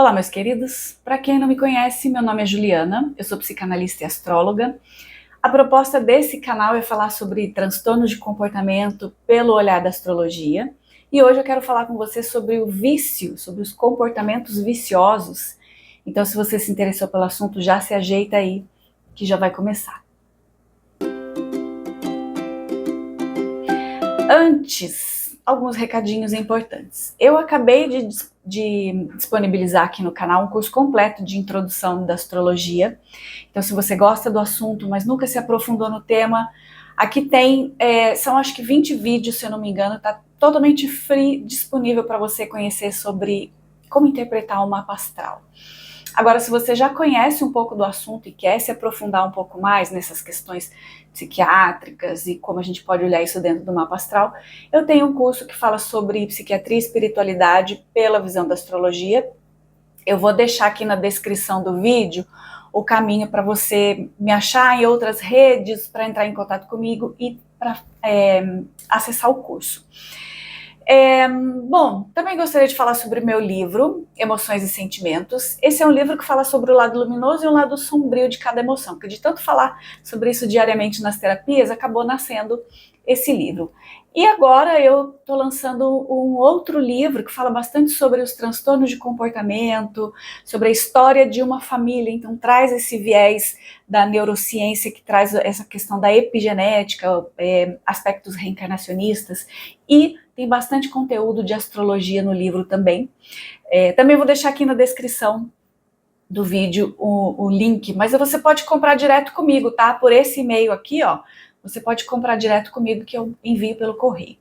Olá, meus queridos. Para quem não me conhece, meu nome é Juliana, eu sou psicanalista e astróloga. A proposta desse canal é falar sobre transtornos de comportamento pelo olhar da astrologia. E hoje eu quero falar com você sobre o vício, sobre os comportamentos viciosos. Então, se você se interessou pelo assunto, já se ajeita aí, que já vai começar. Antes, alguns recadinhos importantes. Eu acabei de disponibilizar aqui no canal um curso completo de introdução da astrologia. Então, se você gosta do assunto, mas nunca se aprofundou no tema, aqui tem, são acho que 20 vídeos, se eu não me engano, está totalmente free, disponível para você conhecer sobre como interpretar o mapa astral. Agora, se você já conhece um pouco do assunto e quer se aprofundar um pouco mais nessas questões psiquiátricas e como a gente pode olhar isso dentro do mapa astral, eu tenho um curso que fala sobre psiquiatria e espiritualidade pela visão da astrologia. Eu vou deixar aqui na descrição do vídeo o caminho para você me achar em outras redes, para entrar em contato comigo e para acessar o curso. Bom, também gostaria de falar sobre o meu livro, Emoções e Sentimentos. Esse é um livro que fala sobre o lado luminoso e o lado sombrio de cada emoção, porque de tanto falar sobre isso diariamente nas terapias, acabou nascendo esse livro. E agora eu estou lançando um outro livro que fala bastante sobre os transtornos de comportamento, sobre a história de uma família, então traz esse viés da neurociência, que traz essa questão da epigenética, aspectos reencarnacionistas, e tem bastante conteúdo de astrologia no livro também. Também vou deixar aqui na descrição do vídeo o link, mas você pode comprar direto comigo, tá? Por esse e-mail aqui, ó, você pode comprar direto comigo que eu envio pelo correio.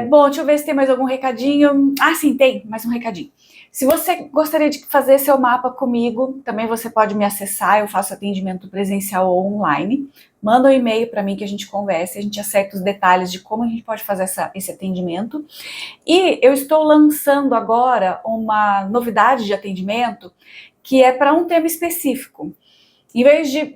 Bom, deixa eu ver se tem mais algum recadinho. Ah, sim, tem mais um recadinho. Se você gostaria de fazer seu mapa comigo, também você pode me acessar, eu faço atendimento presencial ou online. Manda um e-mail para mim que a gente converse, a gente acerta os detalhes de como a gente pode fazer esse atendimento. E eu estou lançando agora uma novidade de atendimento que é para um tema específico. Em vez de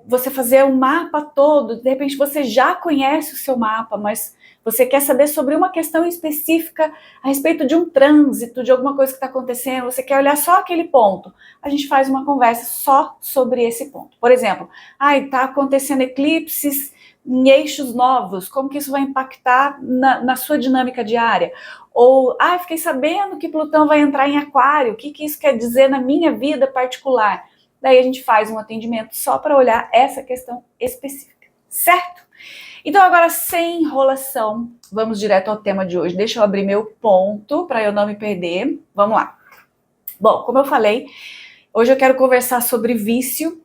você fazer um mapa todo, de repente você já conhece o seu mapa, mas você quer saber sobre uma questão específica a respeito de um trânsito, de alguma coisa que está acontecendo, você quer olhar só aquele ponto. A gente faz uma conversa só sobre esse ponto. Por exemplo, está acontecendo eclipses em eixos novos, como que isso vai impactar na sua dinâmica diária? Ou, fiquei sabendo que Plutão vai entrar em Aquário, o que isso quer dizer na minha vida particular? Daí a gente faz um atendimento só para olhar essa questão específica, certo? Então agora, sem enrolação, vamos direto ao tema de hoje. Deixa eu abrir meu ponto para eu não me perder. Vamos lá. Bom, como eu falei, hoje eu quero conversar sobre vício.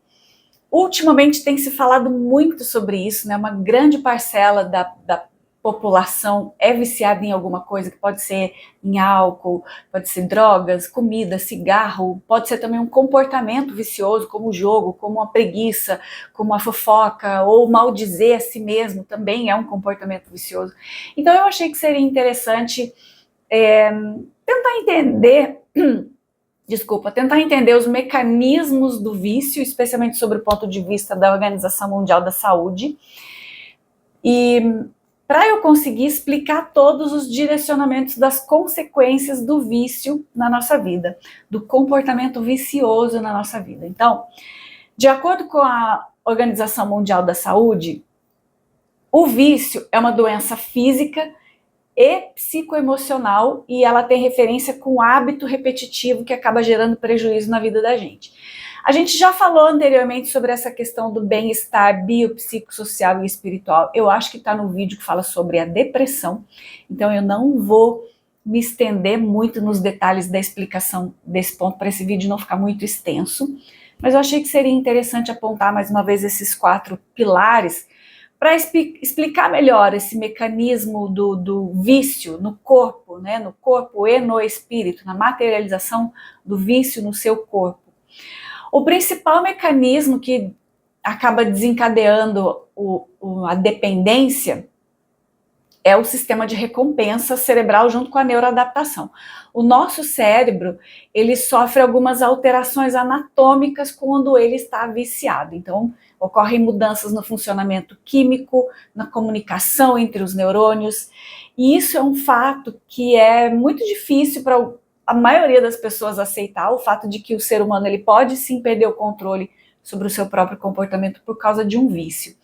Ultimamente tem se falado muito sobre isso, né? Uma grande parcela da população é viciada em alguma coisa, que pode ser em álcool, pode ser drogas, comida, cigarro, pode ser também um comportamento vicioso, como o jogo, como a preguiça, como a fofoca, ou maldizer a si mesmo, também é um comportamento vicioso. Então eu achei que seria interessante tentar entender os mecanismos do vício, especialmente sobre o ponto de vista da Organização Mundial da Saúde, e para eu conseguir explicar todos os direcionamentos das consequências do vício na nossa vida, do comportamento vicioso na nossa vida. Então, de acordo com a Organização Mundial da Saúde, o vício é uma doença física e psicoemocional, e ela tem referência com o hábito repetitivo que acaba gerando prejuízo na vida da gente. A gente já falou anteriormente sobre essa questão do bem-estar biopsicossocial e espiritual. Eu acho que está no vídeo que fala sobre a depressão, então eu não vou me estender muito nos detalhes da explicação desse ponto para esse vídeo não ficar muito extenso, mas eu achei que seria interessante apontar mais uma vez esses 4 pilares para explicar melhor esse mecanismo do vício no corpo, né, no corpo e no espírito, na materialização do vício no seu corpo. O principal mecanismo que acaba desencadeando a dependência é o sistema de recompensa cerebral junto com a neuroadaptação. O nosso cérebro, ele sofre algumas alterações anatômicas quando ele está viciado. Então, ocorrem mudanças no funcionamento químico, na comunicação entre os neurônios, e isso é um fato que é muito difícil para a maioria das pessoas aceitar o fato de que o ser humano ele pode sim perder o controle sobre o seu próprio comportamento por causa de um vício.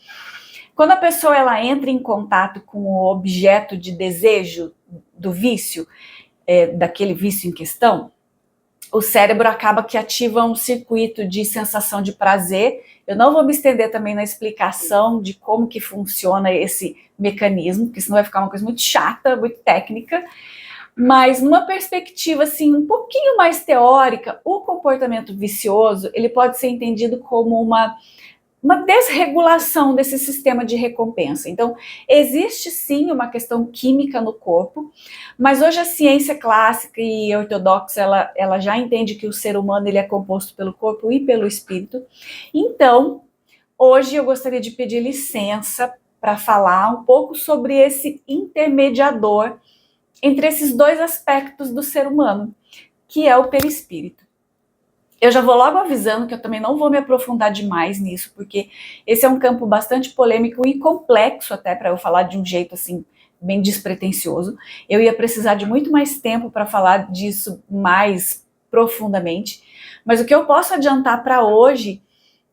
Quando a pessoa ela entra em contato com o objeto de desejo do vício, daquele vício em questão, o cérebro acaba que ativa um circuito de sensação de prazer. Eu não vou me estender também na explicação de como que funciona esse mecanismo, porque senão vai ficar uma coisa muito chata, muito técnica, mas numa perspectiva assim um pouquinho mais teórica, o comportamento vicioso ele pode ser entendido como uma desregulação desse sistema de recompensa. Então, existe sim uma questão química no corpo, mas hoje a ciência clássica e ortodoxa, ela já entende que o ser humano ele é composto pelo corpo e pelo espírito. Então, hoje eu gostaria de pedir licença para falar um pouco sobre esse intermediador entre esses dois aspectos do ser humano, que é o perispírito. Eu já vou logo avisando que eu também não vou me aprofundar demais nisso, porque esse é um campo bastante polêmico e complexo até para eu falar de um jeito assim bem despretensioso. Eu ia precisar de muito mais tempo para falar disso mais profundamente, mas o que eu posso adiantar para hoje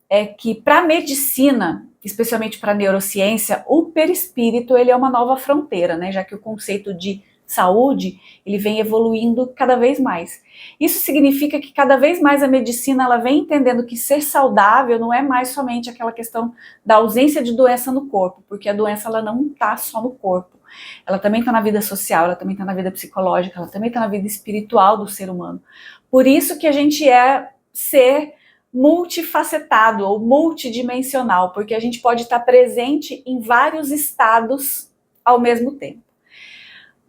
é que para a medicina, especialmente para a neurociência, o perispírito ele é uma nova fronteira, né? Já que o conceito de saúde, ele vem evoluindo cada vez mais. Isso significa que cada vez mais a medicina ela vem entendendo que ser saudável não é mais somente aquela questão da ausência de doença no corpo, porque a doença ela não está só no corpo. Ela também está na vida social, ela também está na vida psicológica, ela também está na vida espiritual do ser humano. Por isso que a gente é ser multifacetado ou multidimensional, porque a gente pode estar presente em vários estados ao mesmo tempo.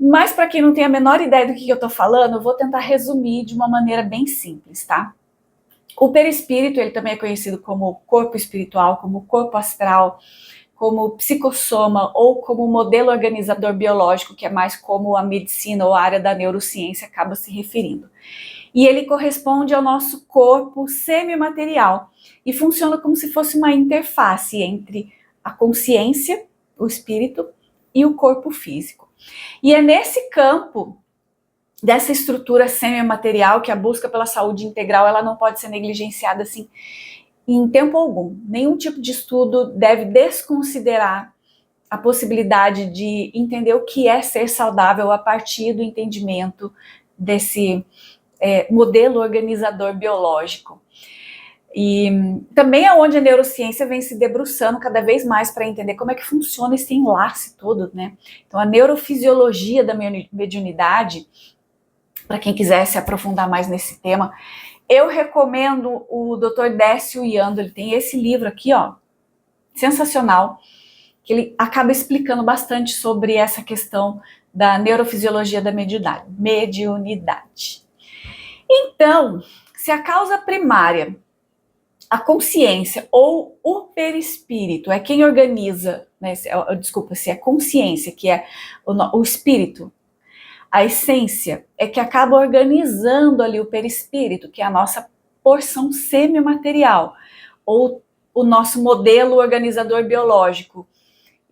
Mas para quem não tem a menor ideia do que eu estou falando, eu vou tentar resumir de uma maneira bem simples, tá? O perispírito, ele também é conhecido como corpo espiritual, como corpo astral, como psicossoma ou como modelo organizador biológico, que é mais como a medicina ou a área da neurociência acaba se referindo. E ele corresponde ao nosso corpo semimaterial e funciona como se fosse uma interface entre a consciência, o espírito, e o corpo físico. E é nesse campo dessa estrutura semimaterial que a busca pela saúde integral ela não pode ser negligenciada assim em tempo algum. Nenhum tipo de estudo deve desconsiderar a possibilidade de entender o que é ser saudável a partir do entendimento desse modelo organizador biológico. E também é onde a neurociência vem se debruçando cada vez mais para entender como é que funciona esse enlace todo, né? Então, a neurofisiologia da mediunidade, para quem quiser se aprofundar mais nesse tema, eu recomendo o Dr. Décio Iando, ele tem esse livro aqui, ó, sensacional, que ele acaba explicando bastante sobre essa questão da neurofisiologia da mediunidade. Então, se a causa primária, a consciência ou o perispírito é quem organiza, né, se é consciência, que é o espírito, a essência é que acaba organizando ali o perispírito, que é a nossa porção semimaterial, ou o nosso modelo organizador biológico.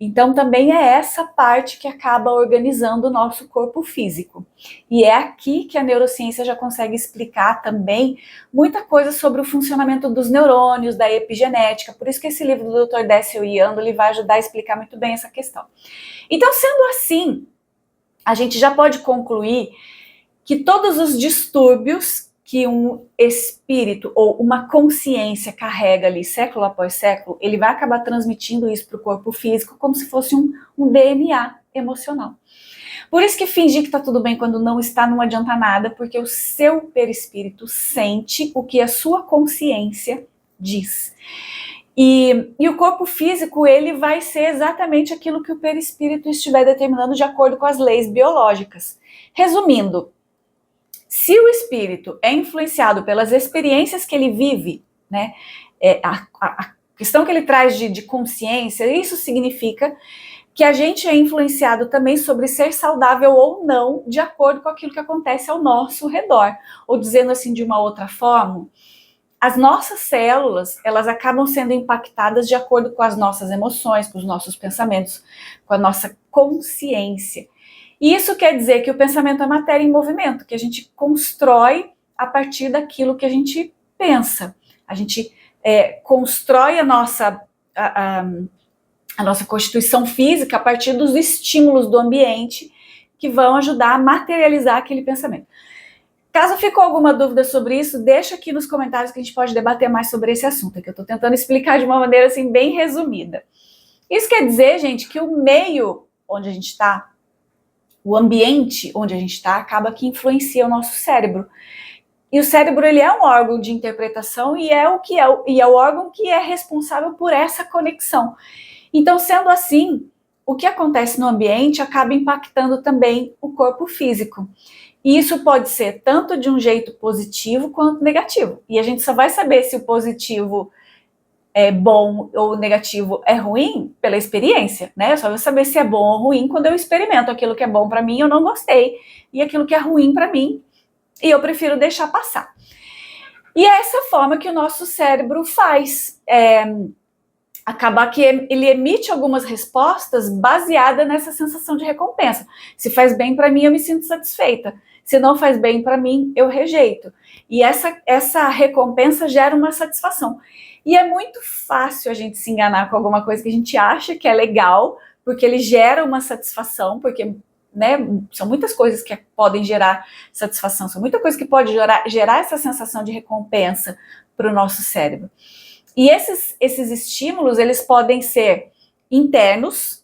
Então também é essa parte que acaba organizando o nosso corpo físico. E é aqui que a neurociência já consegue explicar também muita coisa sobre o funcionamento dos neurônios, da epigenética. Por isso que esse livro do Dr. Décio Iando ele vai ajudar a explicar muito bem essa questão. Então, sendo assim, a gente já pode concluir que todos os distúrbios que um espírito ou uma consciência carrega ali século após século, ele vai acabar transmitindo isso para o corpo físico como se fosse um DNA emocional. Por isso que fingir que está tudo bem quando não está não adianta nada, porque o seu perispírito sente o que a sua consciência diz. E o corpo físico, ele vai ser exatamente aquilo que o perispírito estiver determinando de acordo com as leis biológicas. Resumindo, se o espírito é influenciado pelas experiências que ele vive, né, a questão que ele traz de consciência, isso significa que a gente é influenciado também sobre ser saudável ou não, de acordo com aquilo que acontece ao nosso redor. Ou dizendo assim de uma outra forma, as nossas células, elas acabam sendo impactadas de acordo com as nossas emoções, com os nossos pensamentos, com a nossa consciência. E isso quer dizer que o pensamento é matéria em movimento, que a gente constrói a partir daquilo que a gente pensa. A gente constrói a nossa constituição física a partir dos estímulos do ambiente que vão ajudar a materializar aquele pensamento. Caso ficou alguma dúvida sobre isso, deixa aqui nos comentários que a gente pode debater mais sobre esse assunto, que eu estou tentando explicar de uma maneira assim bem resumida. Isso quer dizer, gente, que o meio onde a gente está, o ambiente onde a gente está, acaba que influencia o nosso cérebro. E o cérebro, ele é um órgão de interpretação e é o órgão que é responsável por essa conexão. Então, sendo assim, o que acontece no ambiente acaba impactando também o corpo físico. E isso pode ser tanto de um jeito positivo quanto negativo. E a gente só vai saber se o positivo é bom ou o negativo é ruim pela experiência, né? Eu só vou saber se é bom ou ruim quando eu experimento aquilo que é bom para mim, eu não gostei, e aquilo que é ruim para mim, e eu prefiro deixar passar. E é essa forma que o nosso cérebro faz. Acabar que ele emite algumas respostas baseadas nessa sensação de recompensa. Se faz bem para mim, eu me sinto satisfeita. Se não faz bem para mim, eu rejeito. E essa recompensa gera uma satisfação. E é muito fácil a gente se enganar com alguma coisa que a gente acha que é legal, porque ele gera uma satisfação, porque, né, são muitas coisas que podem gerar satisfação, são muita coisa que pode gerar essa sensação de recompensa para o nosso cérebro. E esses estímulos, eles podem ser internos,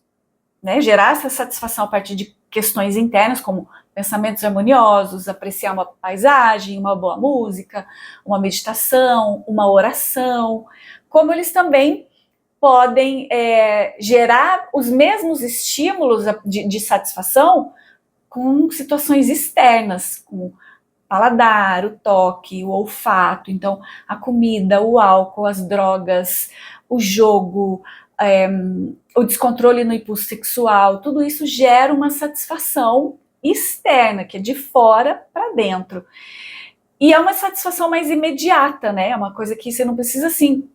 né, gerar essa satisfação a partir de questões internas, como pensamentos harmoniosos, apreciar uma paisagem, uma boa música, uma meditação, uma oração, como eles também podem gerar os mesmos estímulos de satisfação com situações externas, com paladar, o toque, o olfato. Então, a comida, o álcool, as drogas, o jogo, o descontrole no impulso sexual, tudo isso gera uma satisfação externa, que é de fora para dentro. E é uma satisfação mais imediata, né? É uma coisa que você não precisa, assim,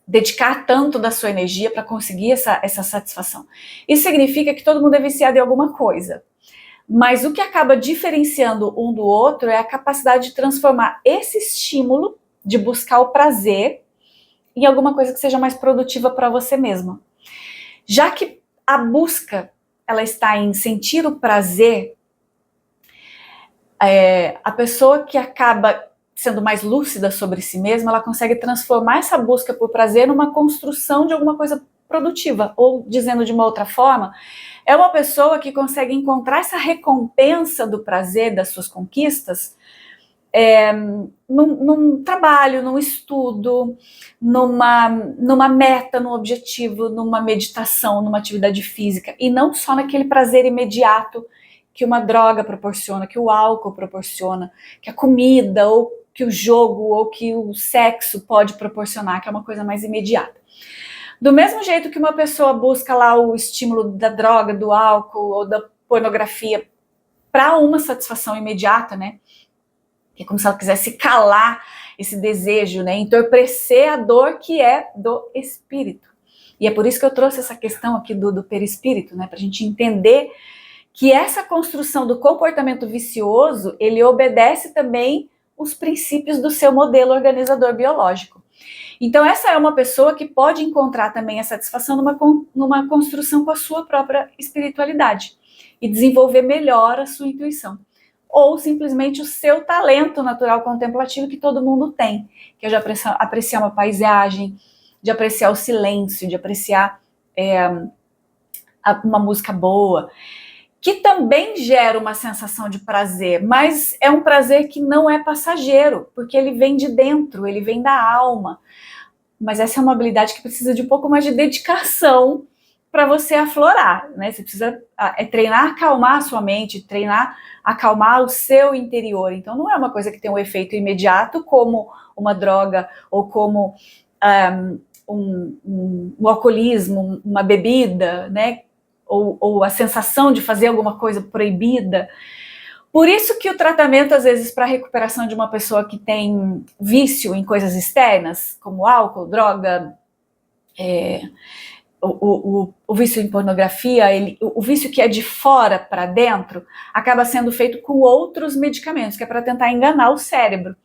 dedicar tanto da sua energia para conseguir essa satisfação. Isso significa que todo mundo é viciado em alguma coisa. Mas o que acaba diferenciando um do outro é a capacidade de transformar esse estímulo de buscar o prazer em alguma coisa que seja mais produtiva para você mesma. Já que a busca ela está em sentir o prazer, a pessoa que acaba sendo mais lúcida sobre si mesma, ela consegue transformar essa busca por prazer numa construção de alguma coisa produtiva, ou dizendo de uma outra forma, é uma pessoa que consegue encontrar essa recompensa do prazer das suas conquistas num trabalho, num estudo, numa meta, num objetivo, numa meditação, numa atividade física, e não só naquele prazer imediato que uma droga proporciona, que o álcool proporciona, que a comida, ou que o jogo, ou que o sexo pode proporcionar, que é uma coisa mais imediata. Do mesmo jeito que uma pessoa busca lá o estímulo da droga, do álcool ou da pornografia para uma satisfação imediata, né? Que é como se ela quisesse calar esse desejo, né? Entorpecer a dor que é do espírito. E é por isso que eu trouxe essa questão aqui do perispírito, né? Para a gente entender que essa construção do comportamento vicioso, ele obedece também os princípios do seu modelo organizador biológico. Então essa é uma pessoa que pode encontrar também a satisfação numa construção com a sua própria espiritualidade e desenvolver melhor a sua intuição. Ou simplesmente o seu talento natural contemplativo que todo mundo tem, que é de apreciar uma paisagem, de apreciar o silêncio, de apreciar uma música boa, que também gera uma sensação de prazer, mas é um prazer que não é passageiro, porque ele vem de dentro, ele vem da alma. Mas essa é uma habilidade que precisa de um pouco mais de dedicação para você aflorar, né? Você precisa treinar a acalmar a sua mente, treinar a acalmar o seu interior. Então não é uma coisa que tem um efeito imediato, como uma droga, ou como um alcoolismo, uma bebida, né? Ou a sensação de fazer alguma coisa proibida. Por isso que o tratamento, às vezes, para a recuperação de uma pessoa que tem vício em coisas externas, como álcool, droga, o vício em pornografia, o vício que é de fora para dentro, acaba sendo feito com outros medicamentos, que é para tentar enganar o cérebro.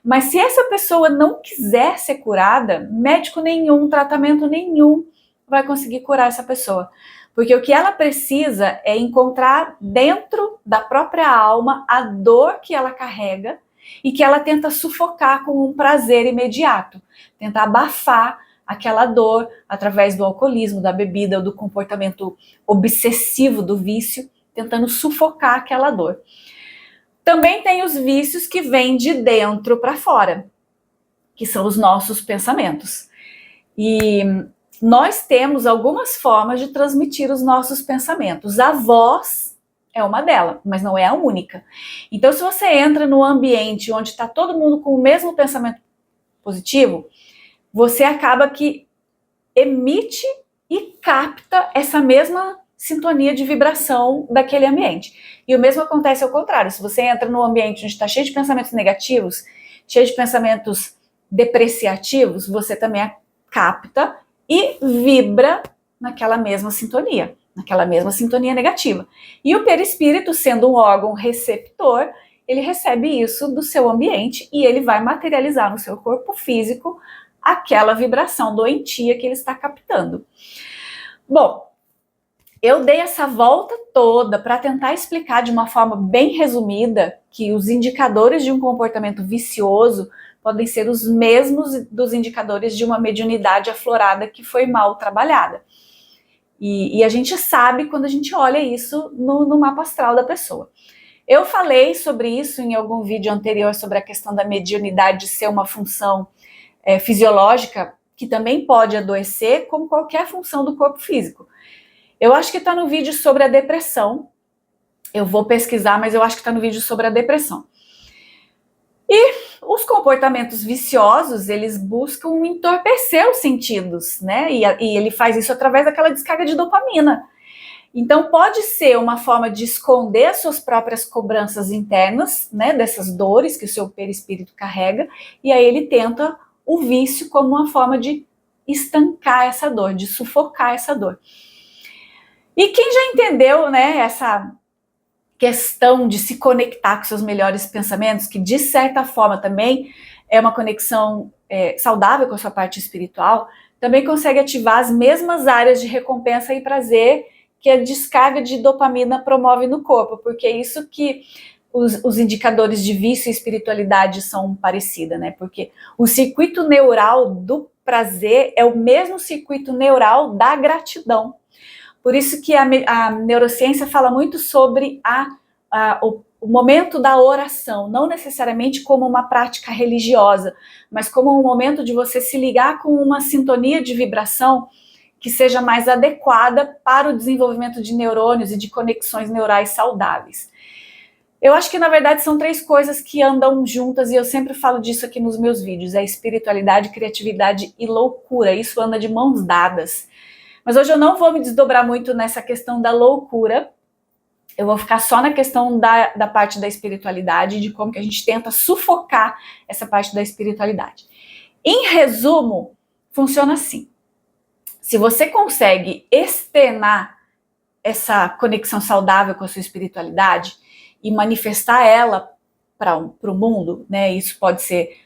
Mas se essa pessoa não quiser ser curada, médico nenhum, tratamento nenhum vai conseguir curar essa pessoa. Porque o que ela precisa é encontrar dentro da própria alma a dor que ela carrega e que ela tenta sufocar com um prazer imediato, tentar abafar aquela dor através do alcoolismo, da bebida ou do comportamento obsessivo do vício, tentando sufocar aquela dor. Também tem os vícios que vêm de dentro para fora, que são os nossos pensamentos. E nós temos algumas formas de transmitir os nossos pensamentos. A voz é uma delas, mas não é a única. Então, se você entra num ambiente onde está todo mundo com o mesmo pensamento positivo, você acaba que emite e capta essa mesma sintonia de vibração daquele ambiente. E o mesmo acontece ao contrário. Se você entra num ambiente onde está cheio de pensamentos negativos, cheio de pensamentos depreciativos, você também capta e vibra naquela mesma sintonia negativa. E o perispírito, sendo um órgão receptor, ele recebe isso do seu ambiente e ele vai materializar no seu corpo físico aquela vibração doentia que ele está captando. Bom, eu dei essa volta toda para tentar explicar de uma forma bem resumida que os indicadores de um comportamento vicioso podem ser os mesmos dos indicadores de uma mediunidade aflorada que foi mal trabalhada. E a gente sabe quando a gente olha isso no mapa astral da pessoa. Eu falei sobre isso em algum vídeo anterior, sobre a questão da mediunidade ser uma função fisiológica, que também pode adoecer, como qualquer função do corpo físico. Eu acho que está no vídeo sobre a depressão. Eu vou pesquisar, mas eu acho que está no vídeo sobre a depressão. E os comportamentos viciosos, eles buscam entorpecer os sentidos, né? E ele faz isso através daquela descarga de dopamina. Então pode ser uma forma de esconder as suas próprias cobranças internas, né? Dessas dores que o seu perispírito carrega, e aí ele tenta o vício como uma forma de estancar essa dor, de sufocar essa dor. E quem já entendeu, né, essa questão de se conectar com seus melhores pensamentos, que de certa forma também é uma conexão saudável com a sua parte espiritual, também consegue ativar as mesmas áreas de recompensa e prazer que a descarga de dopamina promove no corpo, porque é isso que os indicadores de vício e espiritualidade são parecidas, né? Porque o circuito neural do prazer é o mesmo circuito neural da gratidão. Por isso que a neurociência fala muito sobre o momento da oração, não necessariamente como uma prática religiosa, mas como um momento de você se ligar com uma sintonia de vibração que seja mais adequada para o desenvolvimento de neurônios e de conexões neurais saudáveis. Eu acho que, na verdade, são três coisas que andam juntas, e eu sempre falo disso aqui nos meus vídeos: é espiritualidade, criatividade e loucura. Isso anda de mãos dadas. Mas hoje eu não vou me desdobrar muito nessa questão da loucura. Eu vou ficar só na questão da parte da espiritualidade, de como que a gente tenta sufocar essa parte da espiritualidade. Em resumo, funciona assim. Se você consegue externar essa conexão saudável com a sua espiritualidade e manifestar ela para o mundo, né? Isso pode ser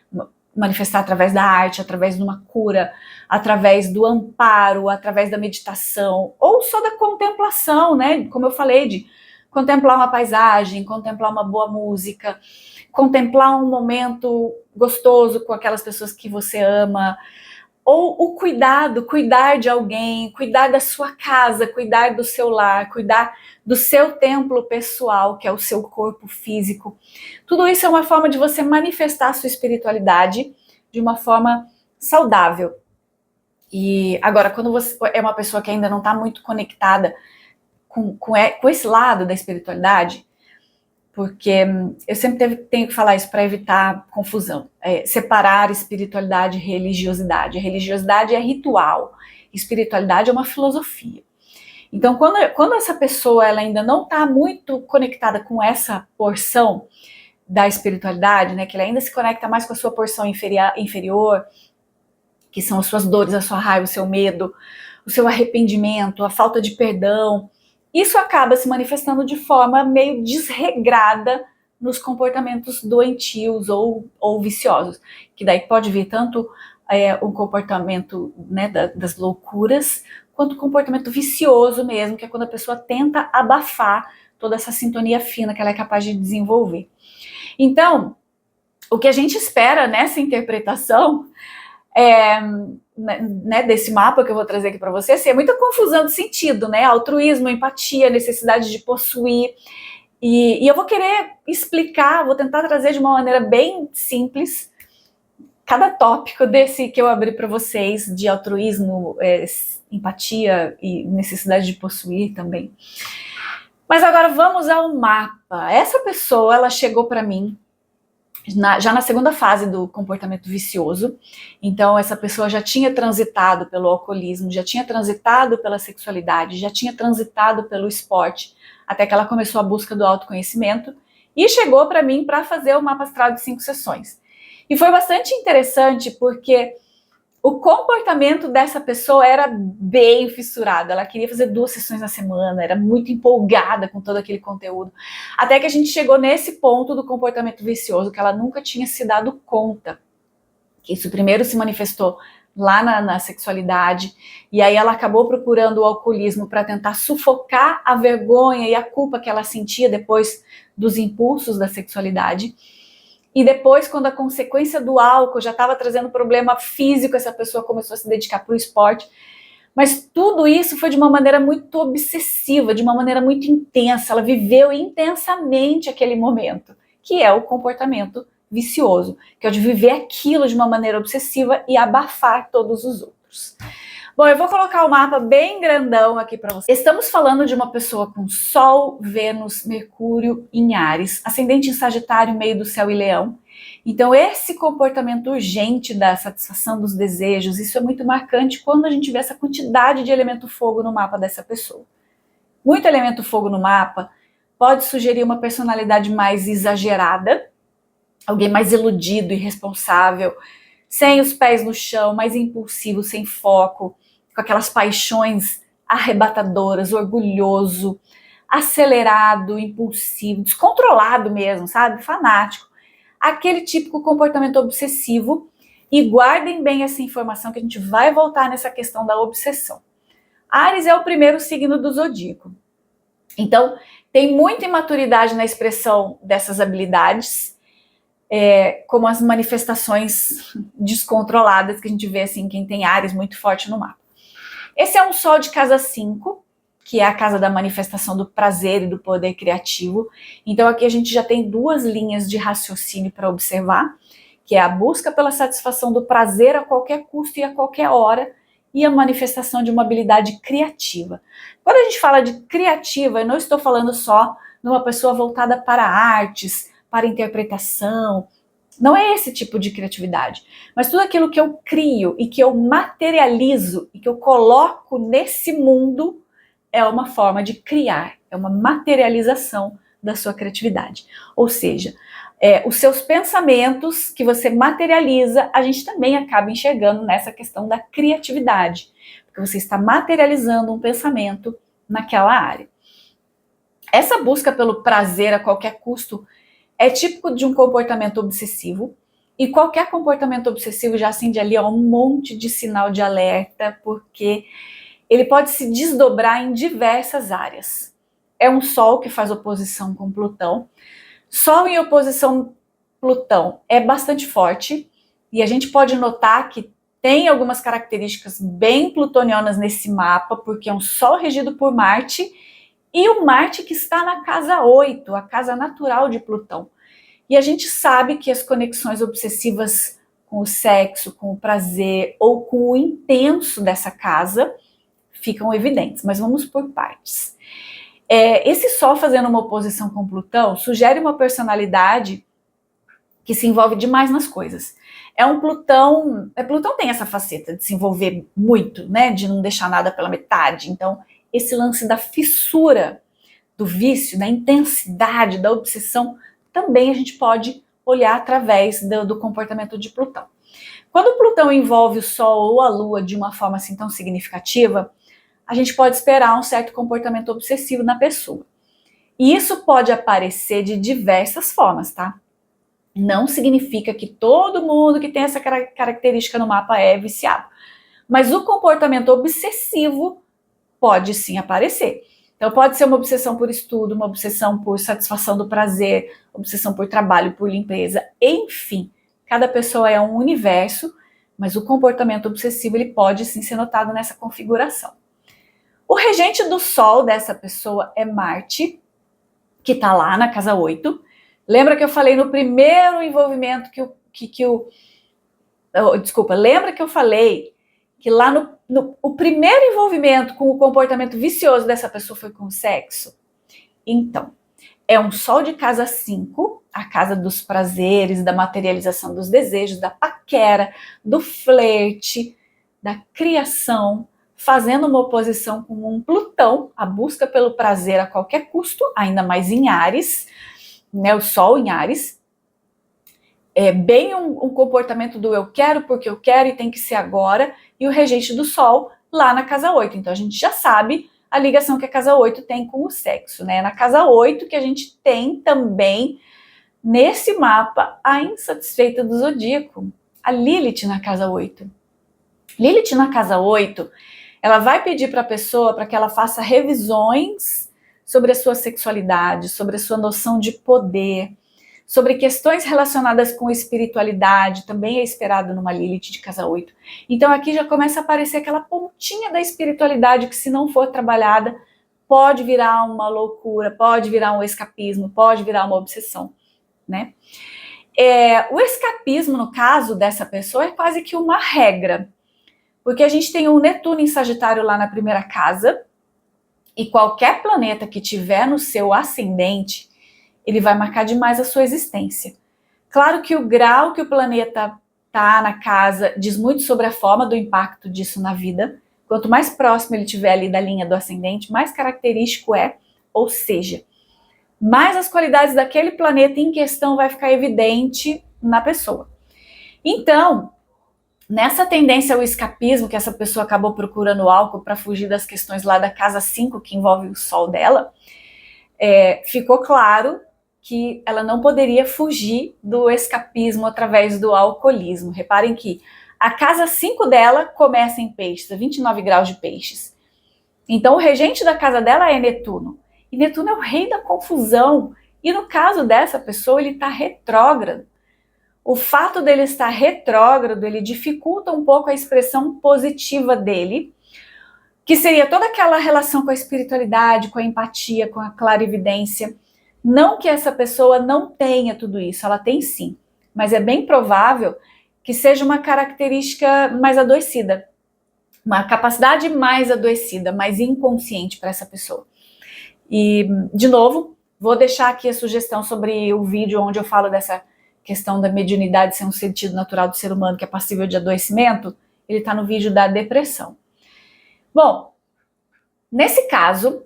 manifestar através da arte, através de uma cura, através do amparo, através da meditação, ou só da contemplação, né? Como eu falei, de contemplar uma paisagem, contemplar uma boa música, contemplar um momento gostoso com aquelas pessoas que você ama, ou o cuidar de alguém, cuidar da sua casa, cuidar do seu lar, cuidar do seu templo pessoal, que é o seu corpo físico. Tudo isso é uma forma de você manifestar a sua espiritualidade de uma forma saudável. E agora, quando você é uma pessoa que ainda não está muito conectada com esse lado da espiritualidade, porque eu sempre tenho que falar isso para evitar confusão, separar espiritualidade e religiosidade. A religiosidade é ritual, espiritualidade é uma filosofia. Então, quando essa pessoa ela ainda não está muito conectada com essa porção da espiritualidade, né, que ela ainda se conecta mais com a sua porção inferior, que são as suas dores, a sua raiva, o seu medo, o seu arrependimento, a falta de perdão, isso acaba se manifestando de forma meio desregrada nos comportamentos doentios ou viciosos, que daí pode vir tanto um comportamento, né, das loucuras, quanto o comportamento vicioso mesmo, que é quando a pessoa tenta abafar toda essa sintonia fina que ela é capaz de desenvolver. Então, o que a gente espera nessa interpretação né, desse mapa que eu vou trazer aqui para você, assim, é muita confusão de sentido, né? Altruísmo, empatia, necessidade de possuir. E eu vou querer explicar, vou tentar trazer de uma maneira bem simples cada tópico desse que eu abri para vocês, de altruísmo, empatia e necessidade de possuir também. Mas agora vamos ao mapa. Essa pessoa, ela chegou para mim já na segunda fase do comportamento vicioso. Então essa pessoa já tinha transitado pelo alcoolismo, já tinha transitado pela sexualidade, já tinha transitado pelo esporte, até que ela começou a busca do autoconhecimento e chegou para mim para fazer o mapa astral de 5 sessões. E foi bastante interessante porque o comportamento dessa pessoa era bem fissurado. Ela queria fazer 2 sessões na semana, era muito empolgada com todo aquele conteúdo. Até que a gente chegou nesse ponto do comportamento vicioso, que ela nunca tinha se dado conta. Que isso primeiro se manifestou lá na sexualidade, e aí ela acabou procurando o alcoolismo para tentar sufocar a vergonha e a culpa que ela sentia depois dos impulsos da sexualidade. E depois, quando a consequência do álcool já estava trazendo problema físico, essa pessoa começou a se dedicar para o esporte. Mas tudo isso foi de uma maneira muito obsessiva, de uma maneira muito intensa. Ela viveu intensamente aquele momento, que é o comportamento vicioso, que é o de viver aquilo de uma maneira obsessiva e abafar todos os outros. Bom, eu vou colocar o mapa bem grandão aqui para vocês. Estamos falando de uma pessoa com Sol, Vênus, Mercúrio em Áries, ascendente em Sagitário, meio do céu e Leão. Então esse comportamento urgente da satisfação dos desejos, isso é muito marcante quando a gente vê essa quantidade de elemento fogo no mapa dessa pessoa. Muito elemento fogo no mapa pode sugerir uma personalidade mais exagerada, alguém mais iludido, irresponsável, sem os pés no chão, mais impulsivo, sem foco, com aquelas paixões arrebatadoras, orgulhoso, acelerado, impulsivo, descontrolado mesmo, sabe? Fanático. Aquele típico comportamento obsessivo. E guardem bem essa informação que a gente vai voltar nessa questão da obsessão. Áries é o primeiro signo do zodíaco. Então, tem muita imaturidade na expressão dessas habilidades, como as manifestações descontroladas que a gente vê assim, quem tem Áries muito forte no mapa. Esse é um Sol de casa 5, que é a casa da manifestação do prazer e do poder criativo. Então aqui a gente já tem 2 linhas de raciocínio para observar, que é a busca pela satisfação do prazer a qualquer custo e a qualquer hora, e a manifestação de uma habilidade criativa. Quando a gente fala de criativa, eu não estou falando só de uma pessoa voltada para artes, para interpretação. Não é esse tipo de criatividade, mas tudo aquilo que eu crio e que eu materializo e que eu coloco nesse mundo é uma forma de criar, é uma materialização da sua criatividade. Ou seja, os seus pensamentos que você materializa, a gente também acaba enxergando nessa questão da criatividade, porque você está materializando um pensamento naquela área. Essa busca pelo prazer a qualquer custo é típico de um comportamento obsessivo, e qualquer comportamento obsessivo já acende ali um monte de sinal de alerta, porque ele pode se desdobrar em diversas áreas. É um Sol que faz oposição com Plutão. Sol em oposição Plutão é bastante forte, e a gente pode notar que tem algumas características bem plutonianas nesse mapa, porque é um Sol regido por Marte, e o Marte que está na casa 8, a casa natural de Plutão. E a gente sabe que as conexões obsessivas com o sexo, com o prazer ou com o intenso dessa casa ficam evidentes, mas vamos por partes. Esse Sol fazendo uma oposição com Plutão sugere uma personalidade que se envolve demais nas coisas. Plutão tem essa faceta de se envolver muito, né, de não deixar nada pela metade. Então, esse lance da fissura, do vício, da intensidade, da obsessão, também a gente pode olhar através do comportamento de Plutão. Quando Plutão envolve o Sol ou a Lua de uma forma assim tão significativa, a gente pode esperar um certo comportamento obsessivo na pessoa. E isso pode aparecer de diversas formas, tá? Não significa que todo mundo que tem essa característica no mapa é viciado. Mas o comportamento obsessivo pode sim aparecer. Então pode ser uma obsessão por estudo, uma obsessão por satisfação do prazer, obsessão por trabalho, por limpeza, enfim. Cada pessoa é um universo, mas o comportamento obsessivo ele pode sim ser notado nessa configuração. O regente do Sol dessa pessoa é Marte, que está lá na casa 8. Lembra que eu falei no primeiro envolvimento lembra que eu falei que lá o primeiro envolvimento com o comportamento vicioso dessa pessoa foi com o sexo? Então, é um Sol de casa 5, a casa dos prazeres, da materialização dos desejos, da paquera, do flerte, da criação, fazendo uma oposição com um Plutão, a busca pelo prazer a qualquer custo, ainda mais em Áries, né, o Sol em Áries. É bem um comportamento do eu quero porque eu quero e tem que ser agora, e o regente do Sol lá na casa 8. Então a gente já sabe a ligação que a casa 8 tem com o sexo, né? Na casa 8 que a gente tem também, nesse mapa, a insatisfeita do zodíaco, a Lilith na casa 8. Lilith na casa 8, ela vai pedir para a pessoa para que ela faça revisões sobre a sua sexualidade, sobre a sua noção de poder, sobre questões relacionadas com espiritualidade, também é esperado numa Lilith de casa 8. Então aqui já começa a aparecer aquela pontinha da espiritualidade que, se não for trabalhada, pode virar uma loucura, pode virar um escapismo, pode virar uma obsessão, né? O escapismo, no caso dessa pessoa, é quase que uma regra, porque a gente tem um Netuno em Sagitário lá na primeira casa, e qualquer planeta que tiver no seu ascendente, ele vai marcar demais a sua existência. Claro que o grau que o planeta está na casa diz muito sobre a forma do impacto disso na vida. Quanto mais próximo ele estiver ali da linha do ascendente, mais característico é, ou seja, mais as qualidades daquele planeta em questão vai ficar evidente na pessoa. Então, nessa tendência ao escapismo, que essa pessoa acabou procurando álcool para fugir das questões lá da casa 5, que envolve o Sol dela, ficou claro que ela não poderia fugir do escapismo através do alcoolismo. Reparem que a casa 5 dela começa em peixes, a 29 graus de peixes. Então o regente da casa dela é Netuno. E Netuno é o rei da confusão. E no caso dessa pessoa, ele está retrógrado. O fato dele estar retrógrado, ele dificulta um pouco a expressão positiva dele, que seria toda aquela relação com a espiritualidade, com a empatia, com a clarividência. Não que essa pessoa não tenha tudo isso, ela tem sim, mas é bem provável que seja uma característica mais adoecida, uma capacidade mais adoecida, mais inconsciente para essa pessoa. E, de novo, vou deixar aqui a sugestão sobre o vídeo onde eu falo dessa questão da mediunidade ser um sentido natural do ser humano que é passível de adoecimento. Ele está no vídeo da depressão. Bom, nesse caso,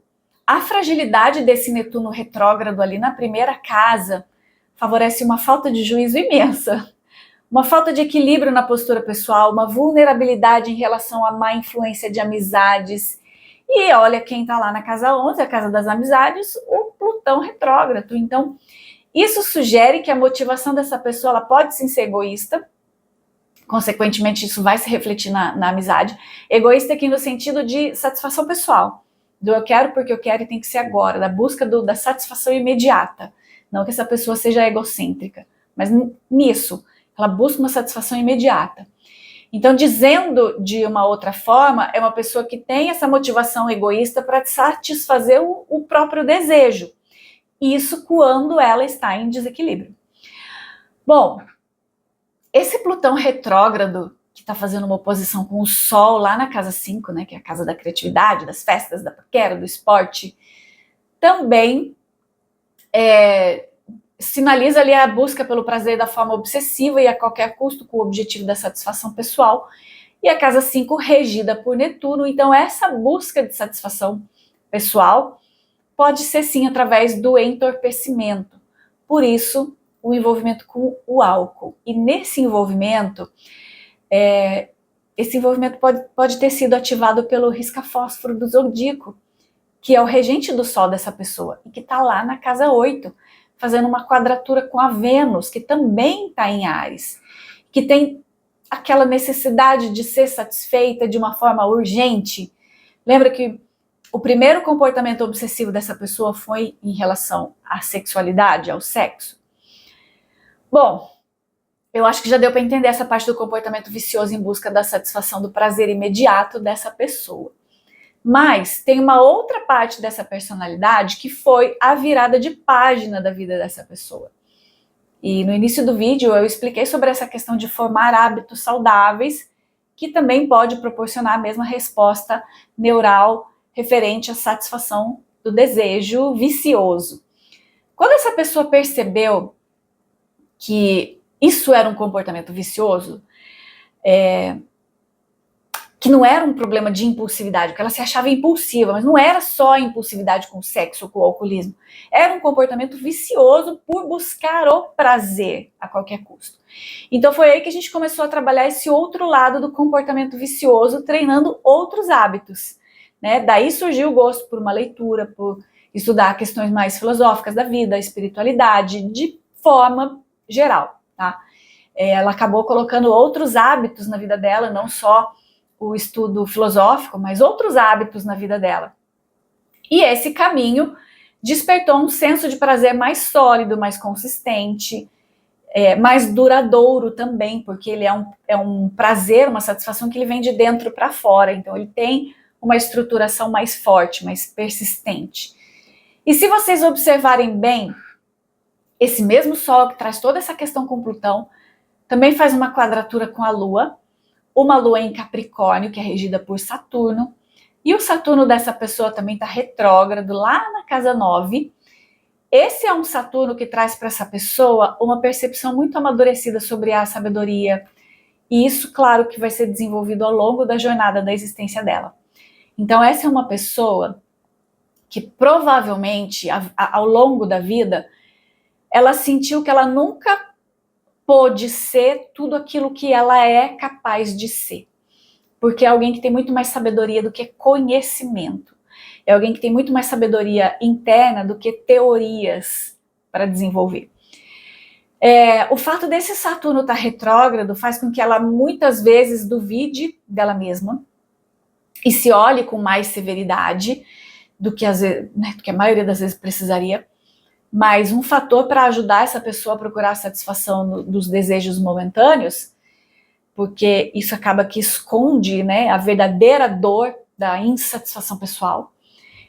a fragilidade desse Netuno retrógrado ali na primeira casa favorece uma falta de juízo imensa, uma falta de equilíbrio na postura pessoal, uma vulnerabilidade em relação à má influência de amizades. E olha quem está lá na casa 11, a casa das amizades, o Plutão retrógrado. Então, isso sugere que a motivação dessa pessoa ela pode sim ser egoísta, consequentemente isso vai se refletir na amizade. Egoísta aqui no sentido de satisfação pessoal, do eu quero porque eu quero e tem que ser agora, da busca da satisfação imediata. Não que essa pessoa seja egocêntrica, mas nisso, ela busca uma satisfação imediata. Então, dizendo de uma outra forma, é uma pessoa que tem essa motivação egoísta para satisfazer o próprio desejo. Isso quando ela está em desequilíbrio. Bom, esse Plutão retrógrado, que está fazendo uma oposição com o Sol lá na casa 5, né, que é a casa da criatividade, das festas, da paquera, do esporte, também sinaliza ali a busca pelo prazer da forma obsessiva e a qualquer custo com o objetivo da satisfação pessoal. E a casa 5 regida por Netuno, então essa busca de satisfação pessoal pode ser sim através do entorpecimento. Por isso, o envolvimento com o álcool. E nesse envolvimento, esse envolvimento pode ter sido ativado pelo risca-fósforo do zodíaco, que é o regente do Sol dessa pessoa, e que está lá na casa 8, fazendo uma quadratura com a Vênus, que também está em Áries, que tem aquela necessidade de ser satisfeita de uma forma urgente. Lembra que o primeiro comportamento obsessivo dessa pessoa foi em relação à sexualidade, ao sexo? Bom, eu acho que já deu para entender essa parte do comportamento vicioso em busca da satisfação do prazer imediato dessa pessoa. Mas tem uma outra parte dessa personalidade que foi a virada de página da vida dessa pessoa. E no início do vídeo eu expliquei sobre essa questão de formar hábitos saudáveis, que também pode proporcionar a mesma resposta neural referente à satisfação do desejo vicioso. Quando essa pessoa percebeu que isso era um comportamento vicioso, que não era um problema de impulsividade, porque ela se achava impulsiva, mas não era só impulsividade com o sexo ou com o alcoolismo. Era um comportamento vicioso por buscar o prazer a qualquer custo. Então foi aí que a gente começou a trabalhar esse outro lado do comportamento vicioso, treinando outros hábitos, né? Daí surgiu o gosto por uma leitura, por estudar questões mais filosóficas da vida, a espiritualidade, de forma geral, tá? Ela acabou colocando outros hábitos na vida dela, não só o estudo filosófico, mas outros hábitos na vida dela. E esse caminho despertou um senso de prazer mais sólido, mais consistente, mais duradouro também, porque ele é um prazer, uma satisfação que ele vem de dentro para fora, então ele tem uma estruturação mais forte, mais persistente. E se vocês observarem bem, esse mesmo Sol que traz toda essa questão com Plutão, também faz uma quadratura com a Lua, uma Lua em Capricórnio, que é regida por Saturno, e o Saturno dessa pessoa também está retrógrado lá na casa 9. Esse é um Saturno que traz para essa pessoa uma percepção muito amadurecida sobre a sabedoria, e isso, claro, que vai ser desenvolvido ao longo da jornada da existência dela. Então essa é uma pessoa que provavelmente, ao longo da vida, ela sentiu que ela nunca pôde ser tudo aquilo que ela é capaz de ser. Porque é alguém que tem muito mais sabedoria do que conhecimento. É alguém que tem muito mais sabedoria interna do que teorias para desenvolver. O fato desse Saturno estar retrógrado faz com que ela muitas vezes duvide dela mesma e se olhe com mais severidade do que, do que a maioria das vezes precisaria. Mas um fator para ajudar essa pessoa a procurar a satisfação dos desejos momentâneos, porque isso acaba que esconde, né, a verdadeira dor da insatisfação pessoal.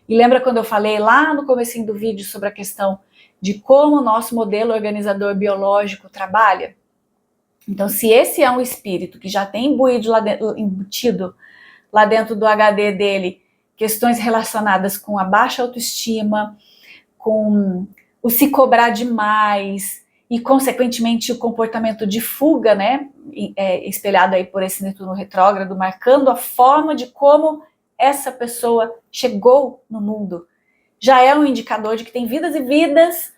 E lembra quando eu falei lá no comecinho do vídeo sobre a questão de como o nosso modelo organizador biológico trabalha? Então, se esse é um espírito que já tem embutido lá dentro do HD dele questões relacionadas com a baixa autoestima, com o se cobrar demais e, consequentemente, o comportamento de fuga, né, espelhado aí por esse Netuno retrógrado, marcando a forma de como essa pessoa chegou no mundo, já é um indicador de que tem vidas e vidas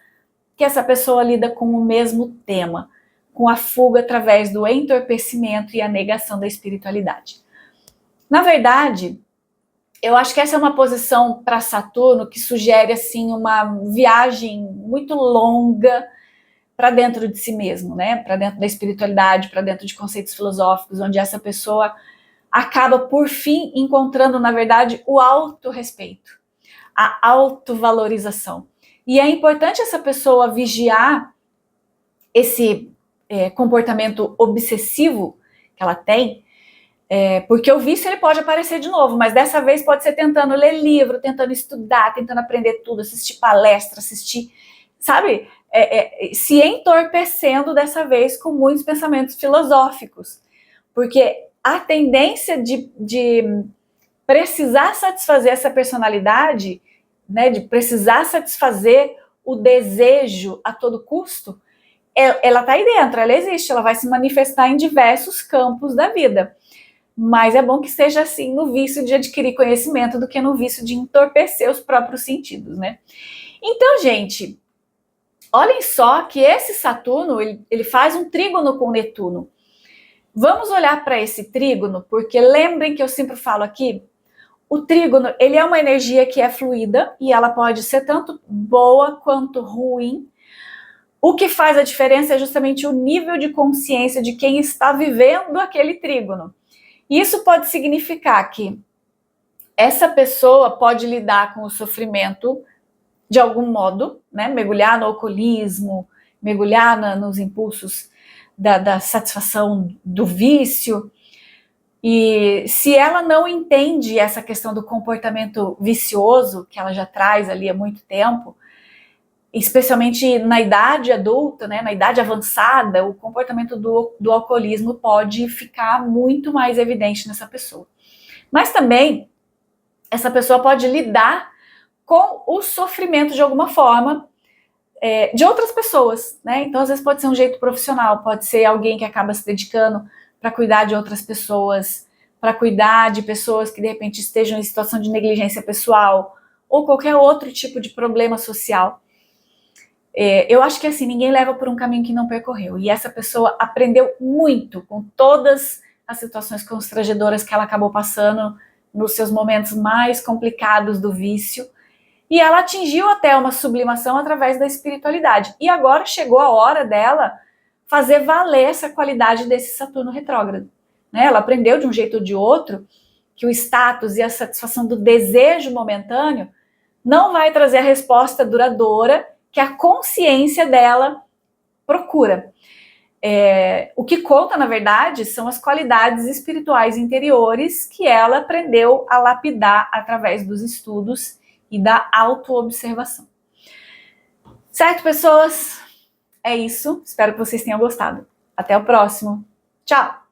que essa pessoa lida com o mesmo tema, com a fuga através do entorpecimento e a negação da espiritualidade. Na verdade, eu acho que essa é uma posição para Saturno que sugere assim uma viagem muito longa para dentro de si mesmo, né? Para dentro da espiritualidade, para dentro de conceitos filosóficos, onde essa pessoa acaba por fim encontrando, na verdade, o autorrespeito, a autovalorização. E é importante essa pessoa vigiar esse comportamento obsessivo que ela tem, porque o vício ele pode aparecer de novo, mas dessa vez pode ser tentando ler livro, tentando estudar, tentando aprender tudo, assistir palestra, sabe? Se entorpecendo dessa vez com muitos pensamentos filosóficos. Porque a tendência de precisar satisfazer essa personalidade, né, de precisar satisfazer o desejo a todo custo, ela está aí dentro, ela existe, ela vai se manifestar em diversos campos da vida. Mas é bom que seja assim no vício de adquirir conhecimento do que no vício de entorpecer os próprios sentidos, né? Então, gente, olhem só que esse Saturno, ele faz um trígono com Netuno. Vamos olhar para esse trígono, porque lembrem que eu sempre falo aqui, o trígono, ele é uma energia que é fluida e ela pode ser tanto boa quanto ruim. O que faz a diferença é justamente o nível de consciência de quem está vivendo aquele trígono. Isso pode significar que essa pessoa pode lidar com o sofrimento de algum modo, né? Mergulhar no alcoolismo, mergulhar nos impulsos da satisfação do vício. E se ela não entende essa questão do comportamento vicioso, que ela já traz ali há muito tempo, especialmente na idade adulta, né, na idade avançada, o comportamento do alcoolismo pode ficar muito mais evidente nessa pessoa. Mas também, essa pessoa pode lidar com o sofrimento de alguma forma, de outras pessoas, né? Então, às vezes pode ser um jeito profissional, pode ser alguém que acaba se dedicando para cuidar de outras pessoas, para cuidar de pessoas que de repente estejam em situação de negligência pessoal ou qualquer outro tipo de problema social. Eu acho que assim, ninguém leva por um caminho que não percorreu. E essa pessoa aprendeu muito com todas as situações constrangedoras que ela acabou passando nos seus momentos mais complicados do vício. E ela atingiu até uma sublimação através da espiritualidade. E agora chegou a hora dela fazer valer essa qualidade desse Saturno retrógrado. Né? Ela aprendeu de um jeito ou de outro que o status e a satisfação do desejo momentâneo não vai trazer a resposta duradoura que a consciência dela procura. O que conta, na verdade, são as qualidades espirituais interiores que ela aprendeu a lapidar através dos estudos e da autoobservação. Certo, pessoas? É isso. Espero que vocês tenham gostado. Até o próximo. Tchau!